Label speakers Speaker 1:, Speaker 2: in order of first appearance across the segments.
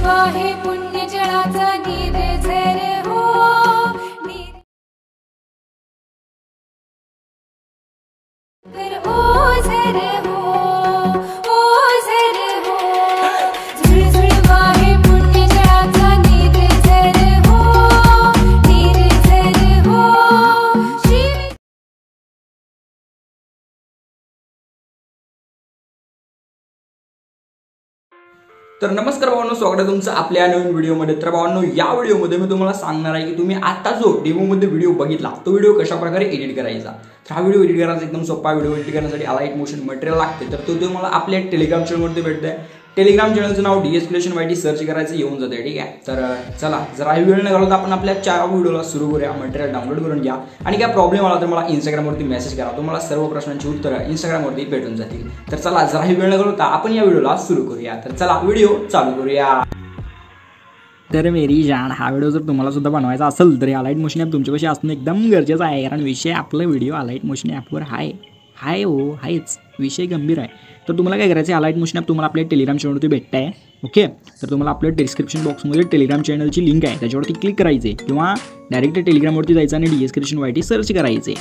Speaker 1: आहे पुण्य जळाचा निर्झर हो तर ओझर हो ओझर हो झुळझुळ आहे पुण्य जळाचा निर्झर हो निर्झर हो
Speaker 2: तर नमस्कार भावांनो, स्वागत आहे तुमचं आपल्या नवीन व्हिडिओमध्ये। तर भावांनो, या व्हिडिओमध्ये मी तुम्हाला सांगणार आहे की तुम्ही आता जो डेमोमध्ये व्हिडिओ बघितला तो व्हिडिओ कशा प्रकारे एडिट करायचा। तर हा व्हिडिओ एडिट करायचा एकदम सोपा। व्हिडिओ एडिट करण्यासाठी अलाइट मोशन मटेरियल लागते, तर तो तुम्हाला आपल्या टेलिग्राम चॅनलवरती भेटतंय। टेलिग्राम चॅनलचं नाव DS Creation YT सर्च करायचं, येऊन जाते। ठीक आहे, तर चला जरा वेळ न घालवता आपण आपल्या 4 व्हिडिओला सुरू करूया। मटेरियल डाउनलोड करून घ्या आणि काय प्रॉब्लेम आला तर मला इंस्टाग्रामवरती मेसेज करा, तुम्हाला सर्व प्रश्नांची उत्तरं इंस्टाग्रामवरती भेटून जातील। तर चला जरा वेळ न घालवता आपण या व्हिडिओला सुरू करूया। तर चला व्हिडिओ चालू करूया। तर मेरी जान, हा व्हिडिओ जर तुम्हाला सुद्धा बनवायचा असेल तर अलाइट मोशन ॲप तुमच्यापाशी असणं एकदम गरजेचं आहे, कारण विषय आपला व्हिडिओ अलाइट मोशन ॲपवर हाय हो हायच, विषय गंभीर आहे। तर तुम्हाला काय करायचं आहे, अलाइट मोशन ॲप तुम्हाला आपल्या टेलिग्राम चॅनलवरती भेटत आहे। ओके, तर तुम्हाला आपल्या डिस्क्रिप्शन बॉक्समध्ये टेलिग्राम चॅनलची लिंक आहे, त्याच्यावरती क्लिक करायचे किंवा डायरेक्ट टेलिग्रामवरती जायचं आणि DS Creation YT सर्च करायचे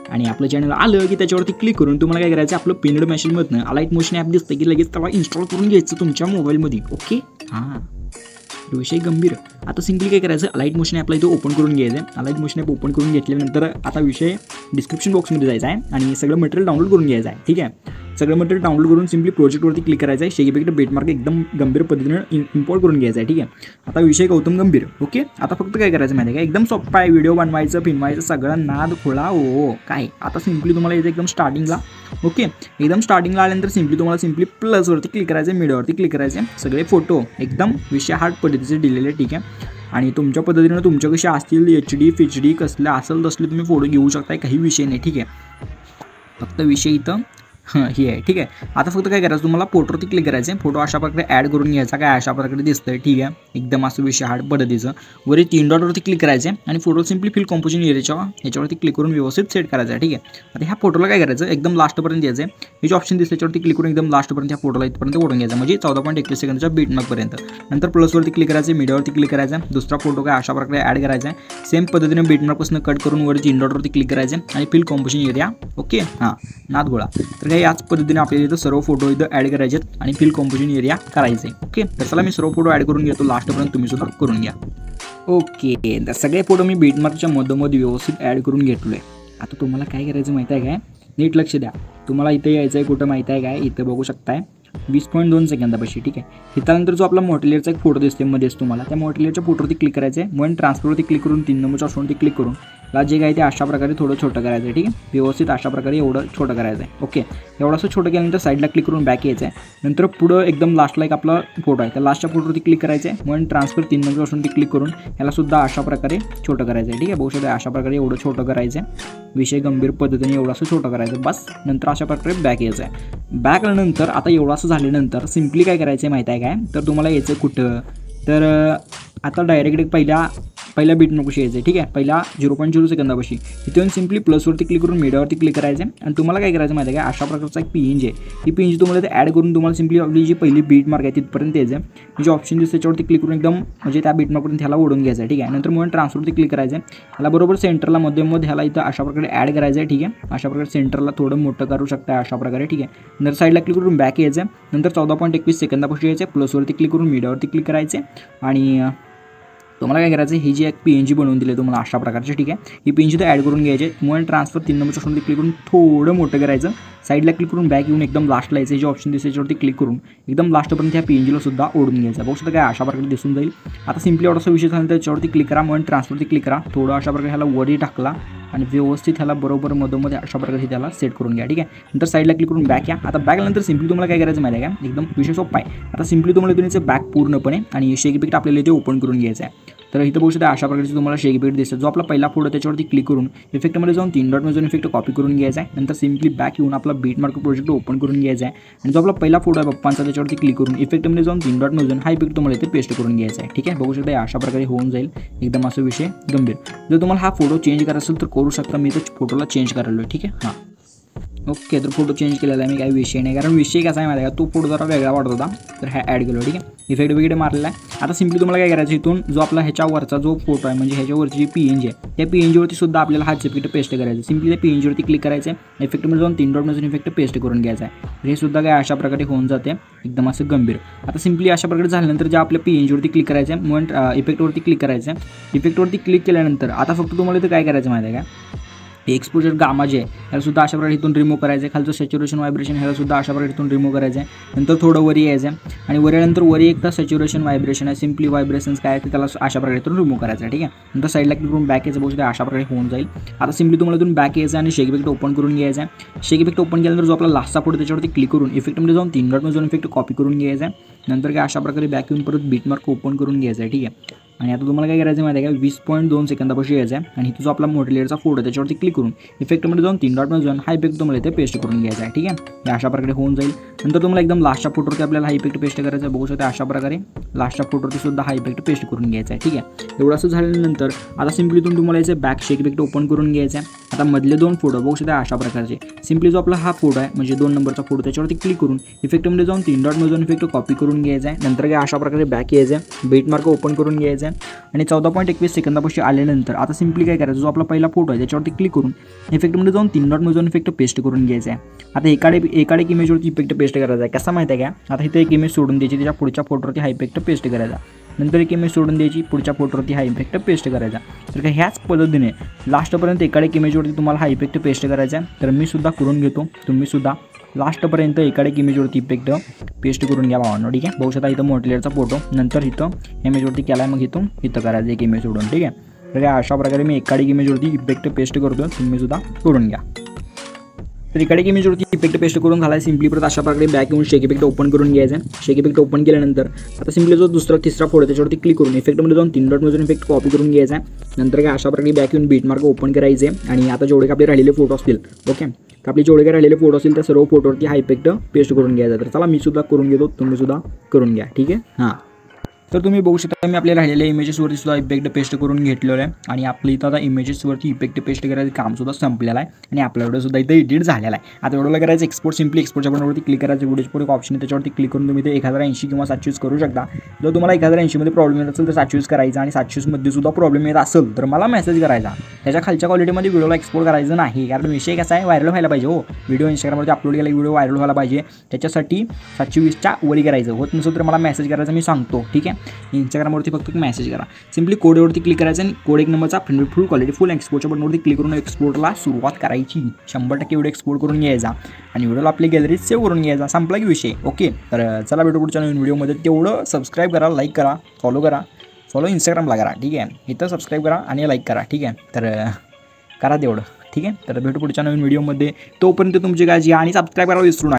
Speaker 2: आणि आपलं चॅनल आलं की त्याच्यावरती क्लिक करून तुम्हाला काय करायचं, आपलं पिनड मेसेजमधनं अलाइट मोशन ॲप दिसतं की लगेच त्याला इन्स्टॉल करून घ्यायचं तुमच्या मोबाईलमध्ये। ओके, हां, विषय गंभीर। आता सिम्पली काय करायचं, अलाइट मोशन ॲपला इथं ओपन करून घ्यायचं। अलाइट मोशन ॲप ओपन करून घेतल्यानंतर आता विषय डिस्क्रिप्शन बॉक्समध्ये जायचा आहे आणि सगळं मटेरियल डाउनलोड करून घ्यायचं आहे। ठीक आहे, सगळं मटेरियल डाउनलोड करून सिम्पली प्रोजेक्टवरती क्लिक करायचं आहे। शेगीपेक्षा बेटमार्क एकदम गंभीर पद्धतीने इम्पोर्ट करून घ्यायचा आहे। ठीक आहे, आता विषय गौतम गंभीर। ओके, आता फक्त काय करायचं माहिती आहे का, एकदम सोप्पा आहे। व्हिडिओ बनवायचं फिनवायचं सगळं नाद खोळा हो काय। आता सिम्पली तुम्हाला यायचं एकदम स्टार्टिंगला। ओके, एकदम स्टार्टिंगला आल्यानंतर सिम्पली प्लसवरती क्लिक करायचं, मीडियावरती क्लिक करायचे, सगळे फोटो एकदम विषय हार्ड पद्धतीचे दिलेले। ठीक आहे, आणि तुमच्या पद्धतीने तुमच्या कसे असतील HD FHD कसले असेल तसले तुम्ही फोटो घेऊ शकताय, काही विषय नाही। ठीक आहे, फक्त विषय इथं हे आहे। ठीक आहे, आता फक्त काय करायचं, तुम्हाला फोटोवरती क्लिक करायचं आहे, फोटो अशा प्रकारे ॲड करून घ्यायचा, काय अशा प्रकारे दिसतंय। ठीक आहे, एकदम असं विषय हार्ड पद्धतीचं वरी 3 डॉटवरती क्लिक करायचं आहे आणि फोटो सिम्पली फिल कॉम्पोजिशन याच्यावरती क्लिक करून व्यवस्थित सेट करायचं आहे। ठीक आहे, आता ह्या फोटोला काय करायचं, एकदम लास्टपर्यंत यायचं आहे, हे जे ऑप्शन दिसतं त्याच्यावरती क्लिक करून एकदम लास्टपर्यंत ह्या फोटोला इथपर्यंत ओढून घ्यायचं, म्हणजे 14.21 सेकंदाच्या बीटमार्कपर्यंत। नंतर प्लसवरती क्लिक करायचं, मीडियावरती क्लिक करायचं, दुसरा फोटो काय अशा प्रकारे ॲड करायचा आहे, सेम पद्धतीने बीटमार्कपासून कट करून वर 3 डॉटवरती क्लिक करायचं आणि फिल कॉम्पोजिशन एरिया। ओके, हां, नाद गोळा। तर काय याच पद्धतीने आपल्याला इथं सर्व फोटो इथं ॲड करायचे आणि फिल कॉम्पोजिशन एरिया करायचे। ओके, तर चला मी सर्व फोटो ॲड करून घेतो, लास्टपर्यंत तुम्ही सुद्धा करून घ्या। ओके, तर सगळे फोटो मी बीटमार्कच्या मधोमध व्यवस्थित ॲड करून घेतलो आहे। आता तुम्हाला काय करायचं माहिती आहे काय, नीट लक्ष द्या। तुम्हाला इथं यायचं आहे कुठं माहिती आहे काय, इथं बघू शकताय 20.2 सेकंदापाशी। ठीक आहे, त्यानंतर जो आपला मॉडेलियरचा एक फोटो दिसते मध्येच तुम्हाला, त्या मॉडेलियरच्या फोटोवरती क्लिक करायचं आहे, मग ट्रान्सफरवरती क्लिक करून 3 नंबरच्या ऑप्शनवरती क्लिक करून ला जे काय ते अशा प्रकारे थोडं छोटं करायचं आहे। ठीक आहे, व्यवस्थित अशा प्रकारे एवढं छोटं करायचं आहे। ओके, एवढंसं छोटं केल्यानंतर साईडला क्लिक करून बॅक यायचं आहे। नंतर पुढं एकदम लास्टला एक आपला फोटो आहे, त्या लास्टच्या फोटोवरती क्लिक करायचं आहे, मग ट्रान्सफर 3 नंबरच्या ऑप्शनवरती क्लिक करून याला सुद्धा अशा प्रकारे छोटं करायचं आहे। ठीक आहे, बहुशः अशा प्रकारे एवढं छोटं करायचं आहे, विषय गंभीर पद्धतीने एवढंसं छोटं करायचं बस। नंतर अशा प्रकारे बॅक यायचं आहे। बॅक आल्यानंतर आता एवढंसं झाल्यानंतर सिम्पली काय करायचं आहे माहिती आहे काय, तर तुम्हाला यायचं कुठं, तर आता डायरेक्ट पहिल्या बीटमार्कपाशी यायचं आहे। ठीक आहे, पहिला 0.0 सेकंदापाशी इथून सिम्पली प्लसवरती क्लिक करून मीडियावरती क्लिक करायचं आहे आणि तुम्हाला काय करायचं माहिती आहे का, अशा प्रकारचा एक PNG आहे, ही PNG तुम्हाला ते ॲड करून तुम्हाला सिम्पली आपली जी पहिली बीटमार्क आहे तिथपर्यंत यायचं आहे। जे ऑप्शन दिसतं त्याच्यावरती क्लिक करून एकदम म्हणजे त्या बीटमार्कपर्यंत ह्याला ओढून घ्यायचं आहे। ठीक आहे, नंतर मग ट्रान्सफरवरती क्लिक करायचं आहे, ह्याला बरोबर सेंटरला मध्ये ह्याला इथं अशा प्रकारे ॲड करायचं आहे। ठीक आहे, अशा प्रकारे सेंटरला थोडं मोठं करू शकता अशा प्रकारे। ठीक आहे, नंतर साईडला क्लिक करून बॅक यायचं आहे, नंतर 14.21 सेकंदापाशी यायचं आहे, प्लसवरती क्लिक करून मीडियावरती क्लिक करायचे आणि तुम्हाला काय करायचं, ही जी एक PNG बनवून दिली तुम्हाला अशा प्रकारची। ठीक आहे, ही PNG तर ॲड करून घ्यायचे, मग ट्रान्सफर 3 नंबरच्या ऑप्शनवरती क्लिक करून थोडं मोठं करायचं, साईडला क्लिक करून बॅक येऊन एकदम लास्टला यायचं, जे ऑप्शन दिसते त्याच्यावरती क्लिक करून एकदम लास्टपर्यंत ह्या PNGला सुद्धा ओढून घ्यायचं, बघू शकता काय अशा प्रकारे दिसून जाईल। आता सिम्पली एवढासा विषय झाला त्याच्यावरती क्लिक करा, मग ट्रान्सफरवरती क्लिक करा, थोडं अशा प्रकारे ह्याला वरी टाकला आणि व्यवस्थित ह्याला बरोबर मधोमध अशा प्रकारे त्याला सेट करून घ्या। ठीक आहे, नंतर साईडला क्लिक करून बॅक या। आता बॅक आल्यानंतर सिम्पली तुम्हाला काय करायचं माहिती आहे का, एकदम विषय सोपा आहे। आता सिम्पली तुम्हाला इथून याचं बॅक पूर्णपणे आणि शेक आपल्याला इथे ओपन करून घ्यायचं आहे। तर इथं बघू शकता अशा प्रकारचे तुम्हाला शेक इफेक्ट दिसतात, जो आपला पहिला फोटो त्याच्यावरती क्लिक करून इफेक्टमध्ये जाऊन 3 डॉटमध्ये जाऊन इफेक्ट कॉपी करून घ्यायचा आहे। नंतर सिम्पली बॅक येऊन आपला बीटमार्क प्रोजेक्ट ओपन करून घ्यायचा आहे आणि जो आपला पहिला फोटो आहे पप्पांचा त्याच्यावरती क्लिक करून इफेक्टमध्ये जाऊन 3 डॉटमध्ये जाऊन हा इफेक्ट तुम्हाला इथे पेस्ट करून घ्यायचा आहे। ठीक आहे, बघू शकता अशा प्रकारे होऊन जाईल, एकदम असं विषय गंभीर। जर तुम्हाला हा फोटो चेंज करायचा असेल तर करू शकता, मी तर फोटोला चेंज करायला। ठीक आहे, हां ओके, तर फोटो चेंज केलेला आहे मी, काही विषय नाही. कारण विषय कसा आहे माहिती आहे का, तो फोटो जरा वेगळा वाटत होता, तर हा ॲड केलो. ठीक आहे, इफेक्ट वगैरे मारलेला आहे. आता सिम्पली तुम्हाला काय करायचं, इथून जो आपला ह्याच्यावरचा जो फोटो आहे म्हणजे ह्याच्यावरची जी PNG आहे, त्या PNGवरती सुद्धा आपल्याला हाच इफेक्ट पेस्ट करायचं. सिम्पली त्या PNGवरती क्लिक करायचं आहे, इफेक्टमध्ये जाऊन 3 डॉटमधून इफेक्ट पेस्ट करून घ्यायचा आहे. हे सुद्धा काय अशा प्रकारे होऊन जाते, एकदम असं गंभीर. आता सिम्पली अशा प्रकारे झाल्यानंतर ज्या आपल्या PNGवरती क्लिक करायचं आहे, मग इफेक्टवरती क्लिक करायचं आहे. इफेक्टवरती क्लिक केल्यानंतर आता फक्त तुम्हाला इथं काय करायचं माहिती आहे का, एक्सपोजर गामा जे आहे ह्याला सुद्धा अशा प्रकारे इथून रिमूव्ह करायचं आहे. खालचं सॅच्युरेशन व्हायब्रेशन ह्याला सुद्धा अशा प्रकारे इथून रिमूव्ह करायचं आहे. नंतर थोडं वरी यायचं आहे आणि वरीनंतर वरी एकदा सॅच्युरेशन व्हायब्रेशन आहे, सिम्पली व्हायब्रेशन्स काय आहे ते त्याला अशा प्रकारे इथून रिमूव्ह करायचं आहे. ठीक आहे, नंतर साईडला क्लिक करून बॅक यायचं, बघू अशा प्रकारे होऊन जाईल. आता सिम्पली तुम्हाला इथून बॅक यायचं आणि शेक इफेक्ट ओपन करून घ्यायचा आहे. शेक इफेक्ट ओपन केल्यानंतर जो आपला लास्टचा फोटो त्याच्यावरती क्लिक करून इफेक्टमध्ये जाऊन 3 डॉटमध्ये जाऊन इफेक्ट कॉपी करून घ्यायचा आहे. नंतर काय अशा प्रकारे बॅक येऊन परत बीटमार्क ओपन करून घ्यायचा आहे. ठीक आहे, आणि आता तुम्हाला काय करायचं माहिती आहे का, 20.2 सेकंदापाशी यायचं आहे आणि इथं जो आपला मोठा लेअरचा फोटो त्याच्यावरती क्लिक करून इफेक्टमध्ये जाऊन 3 डॉटमध्ये जाऊन हा इफेक्ट तुम्हाला इथे पेस्ट करून घ्यायचा आहे. ठीक आहे, हे अशा प्रकारे होऊन जाईल. नंतर तुम्हाला एकदम लास्टच्या फोटोवरती आपल्याला हा इफेक्ट पेस्ट करायचा आहे. बघू शकता अशा प्रकारे लास्टच्या फोटोवरती सुद्धा हा इफेक्ट पेस्ट करून घ्यायचा आहे. ठीक आहे, एवढं असं झाल्यानंतर आता सिम्पली तुम्हाला याचं बॅक शेक इफेक्ट ओपन करून घ्यायचा आहे. आता मधले 2 फोटो बघू शकता अशा प्रकारचे. सिम्पली जो आपला हा फोटो आहे म्हणजे 2 नंबरचा फोटो त्याच्यावरती क्लिक करून इफेक्टमध्ये जाऊन 3 डॉटमध्ये जाऊन इफेक्ट कॉपी करून घ्यायचा आहे. नंतर काय अशा प्रकारे बॅक यायचं आहे, बीटमार्क ओपन करून घ्यायचं आहे आणि 14.21 सेकंदापाशी आल्यानंतर आता सिम्पली काय करायचं, जो आपला पहिला फोटो आहे त्याच्यावरती क्लिक करून इफेक्टमध्ये जाऊन 3 डॉटमध्ये जाऊन इफेक्ट पेस्ट करून घ्यायचा आहे. आता एकाडे एक इमेजवरती इफेक्ट पेस्ट करायचा आहे. कसा माहिती आहे का, आता इथे एक इमेज सोडून द्यायची, त्याच्या पुढच्या फोटोवरती हा इफेक्ट पेस्ट करायचा. नंतर एक इमेज सोडून द्यायची, पुढच्या फोटोवरती हा इफेक्ट पेस्ट करायचा. तर काय ह्याच पद्धतीने लास्टपर्यंत एकाडे इमेजवरती तुम्हाला हा इफेक्ट पेस्ट करायचा आहे. तर मी सुद्धा करून घेतो, तुम्ही सुद्धा लास्टपर्यंत एकाडे इमेजवरती इफेक्ट पेस्ट करून घ्या भावांनो. ठीक आहे, बघू शकता इथं मोठा लेअरचा फोटो, नंतर इथं इमेजवरती केला आहे, मग इथं करायचं एक इमेज सोडून. ठीक आहे, तर काय अशा प्रकारे मी एकाडे इमेजवरती इफेक्ट पेस्ट करतो, तुम्ही सुद्धा करून घ्या. तर इकडे इमेजवरती इफेक्ट पेस्ट करून झाला आहे. सिम्पली परत अशा प्रकारे बॅक येऊन शेक इफेक्ट ओपन करून घ्यायचं आहे. शेक इफेक्ट ओपन केल्यानंतर आता सिम्पली जो दुसरा तिसरा फोटो त्याच्यावरती क्लिक करून इफेक्टमध्ये जाऊन 3 डॉटमधून इफेक्ट कॉपी करून घ्यायचा आहे. नंतर काय अशा प्रकारे बॅक येऊन बीटमार्क ओपन करायचे आणि आता जेवढे आपले राहिलेले फोटो असतील, ओके, तर आपले जेवढे काय राहिलेले फोटो असतील त्या सर्व फोटोवरती हा इफेक्ट पेस्ट करून घ्यायचा. तर चला मी सुद्धा करून घेतो, तुम्ही सुद्धा करून घ्या. ठीक आहे, हां. तर तुम्ही बघू शकता मी आपल्या राहिलेल्या इमेजेसवरती सुद्धा इफेक्ट पेस्ट करून घेतलेलं आहे आणि आपलं इथं आता इमेजेसवरती इफेक्ट पेस्ट करायचं कामसुद्धा संपलेलं आहे आणि आपला व्हिडिओ सुद्धा इथं एडिट झालेला आहे. आता व्हिडिओला करायचं एक्सपोर्ट, सिम्पली एक्सपोर्टच्या बटनवरती क्लिक करायचं, व्हिडिओ एक ऑप्शन आहे त्याच्यावरती क्लिक करून तुम्ही ते 1080 किंवा 720 करू शकता. जर तुम्हाला 1080 मध्ये प्रॉब्लेम येत असेल तर 720 करायचा आणि 720 मध्ये सुद्धा प्रॉब्लेम येत असेल तर मला मेसेज करायचा. त्याच्या खालच्या क्वालिटीमध्ये व्हिडिओला एक्सपोर्ट करायचं नाही, कारण विषय कसा आहे, व्हायरल व्हायला पाहिजे. हो, व्हिडिओ इंस्टाग्रामवरती अपलोड केला व्हिडिओ व्हायरल व्हायला पाहिजे, त्याच्यासाठी 720च्या वरी करायचं. होत नसेल तर मला मेसेज करायचा, मी सांगतो. ठीक आहे, इंस्टाग्राम फक्त मेसेज करा. सिम्पली कोडवरती क्लिक करायचं आणि कोड 1 नंबरचा फुल क्वालिटी फुल एक्सपोर्टच्या बटनवरती क्लिक करून एक्सपोर्टला सुरुवात करायची. 100% व्हिडिओ एक्सपोर्ट करून घ्यायचा आणि व्हिडिओला आपली गॅलरीत सेव्ह करून घ्यायचा. संपला की विषय. ओके, तर चला भेटू पुढच्या नवीन व्हिडिओमध्ये. तेवढं सबस्क्राईब करा, लाईक करा, फॉलो इंस्टाग्रामला करा. ठीक आहे, इथं सबस्क्राईब करा आणि लाईक करा. ठीक आहे, तर करा तेवढं. ठीक आहे, तर भेटू पुढच्या नवीन व्हिडिओमध्ये. तोपर्यंत तुमची काळजी आणि सबस्क्राईब करायला विसरू नका.